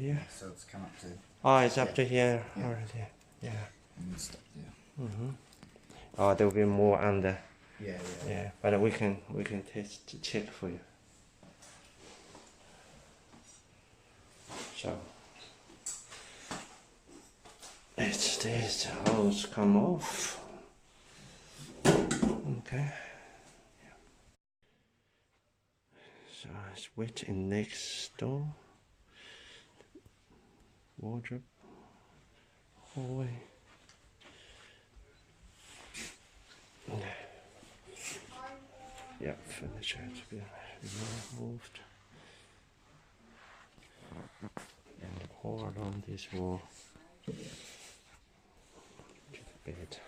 here. So it's come up to. Oh, it's up to here Yeah. already. Yeah. And stop there. Oh, there will be more under. Yeah. Yeah, but we can test check for you. So it's this hose come off. Okay. So it's wet in next door. Wardrobe. Hallway. Yeah, furniture to be removed. And pour on this wall to the bed.